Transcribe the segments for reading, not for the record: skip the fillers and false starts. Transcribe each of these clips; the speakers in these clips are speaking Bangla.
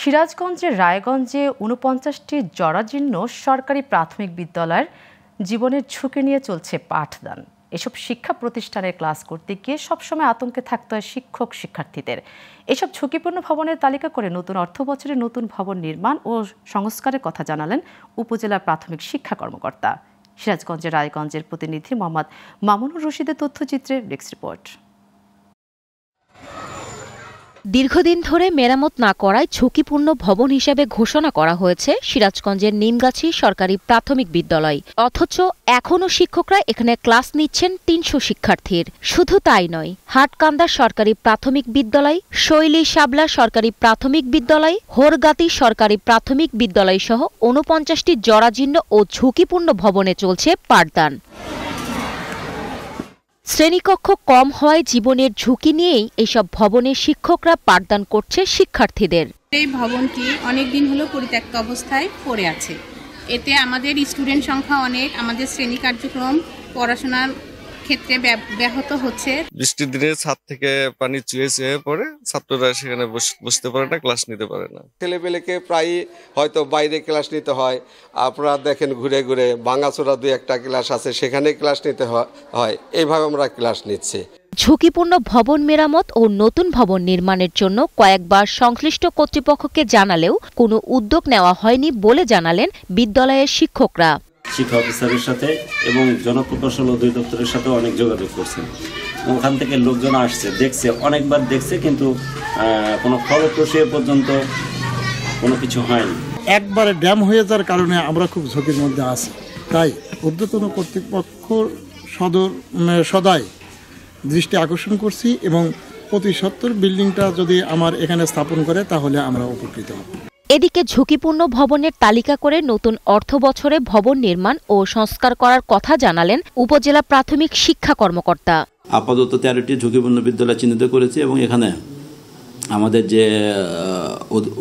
সিরাজগঞ্জের রায়গঞ্জে ৪৯টি জরাজীর্ণ সরকারি প্রাথমিক বিদ্যালয়ের জীবনের ঝুঁকি নিয়ে চলছে পাঠদান। এসব শিক্ষা প্রতিষ্ঠানের ক্লাস করতে গিয়ে সবসময় আতঙ্কে থাকতে হয় শিক্ষক শিক্ষার্থীদের। এসব ঝুঁকিপূর্ণ ভবনের তালিকা করে নতুন অর্থবছরে নতুন ভবন নির্মাণ ও সংস্কারের কথা জানালেন উপজেলা প্রাথমিক শিক্ষা কর্মকর্তা। সিরাজগঞ্জের রায়গঞ্জের প্রতিনিধি মোহাম্মদ মামুনুর রশিদের তথ্যচিত্রে ডেস্ক রিপোর্ট। দীর্ঘদিন ধরে মেরামত না করায় ঝুঁকিপূর্ণ ভবন হিসেবে ঘোষণা করা হয়েছে সিরাজগঞ্জের নিমগাছি সরকারি প্রাথমিক বিদ্যালয়। অথচ এখনও শিক্ষকরা এখানে ক্লাস নিচ্ছেন ৩০০ শিক্ষার্থীর। শুধু তাই নয়, হাটকান্দা সরকারি প্রাথমিক বিদ্যালয়, শৈলী শাবলা সরকারি প্রাথমিক বিদ্যালয়, হোরগাতি সরকারি প্রাথমিক বিদ্যালয় সহ ৪৯টি জরাজীর্ণ ও ঝুঁকিপূর্ণ ভবনে চলছে পাঠদান। শ্রেণীকক্ষ কম হওয়ায় জীবনের ঝুঁকি নিয়েই এইসব ভবনে শিক্ষকরা পাঠদান করছে শিক্ষার্থীদের। এই ভবনটি অনেকদিন হলো পরিত্যক্ত অবস্থায় পড়ে আছে। এতে আমাদের স্টুডেন্ট সংখ্যা অনেক, আমাদের শ্রেণী কার্যক্রম পড়াশোনার ক্ষেত্রে ব্যাহত হচ্ছে। বৃষ্টির দিনে ছাদ থেকে পানি চুয়ে পড়ে ছাত্ররা সেখানে বসতে পারে না, ক্লাস নিতে পারে না। ছেলেপেলেকে প্রায় হয়তো বাইরে ক্লাস নিতে হয়। আপনারা দেখেন ঘুরে ঘুরে ভাঙাচোরা 2-1টা ক্লাস আছে, সেখানে ক্লাস নিতে হয়। এইভাবে আমরা ক্লাস নিচ্ছি। ঝুঁকিপূর্ণ ভবন মেরামত ও নতুন ভবন নির্মাণের জন্য কয়েকবার সংশ্লিষ্ট কর্তৃপক্ষকে জানালেও কোনো উদ্যোগ নেওয়া হয়নি বলে জানালেন বিদ্যালয়ের শিক্ষকরা। শিক্ষা অফিসারের সাথে এবং জনপ্রকৌশল অধিদপ্তরের সাথে অনেক যোগাযোগ করছেন। ওখান থেকে লোকজন আসছে, দেখছে, অনেকবার দেখছে, কিন্তু কোনো ফলপ্রসূ পর্যন্ত কোনো কিছু হয়নি। একবারে ড্যাম হয়ে যাওয়ার কারণে আমরা খুব ঝুঁকির মধ্যে আছি। তাই ঊর্ধ্বতন কর্তৃপক্ষ সদাই দৃষ্টি আকর্ষণ করছি এবং প্রতি 70 বিল্ডিংটা যদি আমার এখানে স্থাপন করে তাহলে আমরা উপকৃত হব। এদিকে ঝুঁকিপূর্ণ ভবনের তালিকা করে নতুন অর্থবছরে ভবন নির্মাণ ও সংস্কার করার কথা জানালেন উপজেলা প্রাথমিক শিক্ষা কর্মকর্তা। আপাতত 13টি ঝুঁকিপূর্ণ বিদ্যালয় চিহ্নিত করেছে এবং এখানে আমাদের যে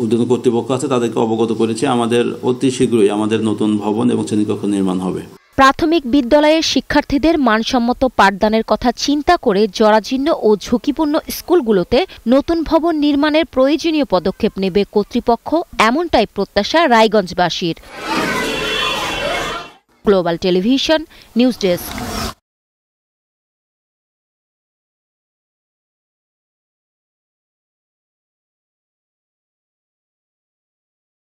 ঊর্ধ্বতন কর্তৃপক্ষ আছে তাদেরকে অবগত করেছে। আমাদের অতি শীঘ্রই আমাদের নতুন ভবন এবং শ্রেণীকক্ষ নির্মাণ হবে। প্রাথমিক বিদ্যালয়ের শিক্ষার্থীদের মানসম্মত পাঠদানের কথা চিন্তা করে জরাজীর্ণ ও ঝুঁকিপূর্ণ স্কুলগুলোতে নতুন ভবন নির্মাণের প্রয়োজনীয় পদক্ষেপ নেবে কর্তৃপক্ষ, এমনটাই প্রত্যাশা রায়গঞ্জবাসীর। Global television news desk.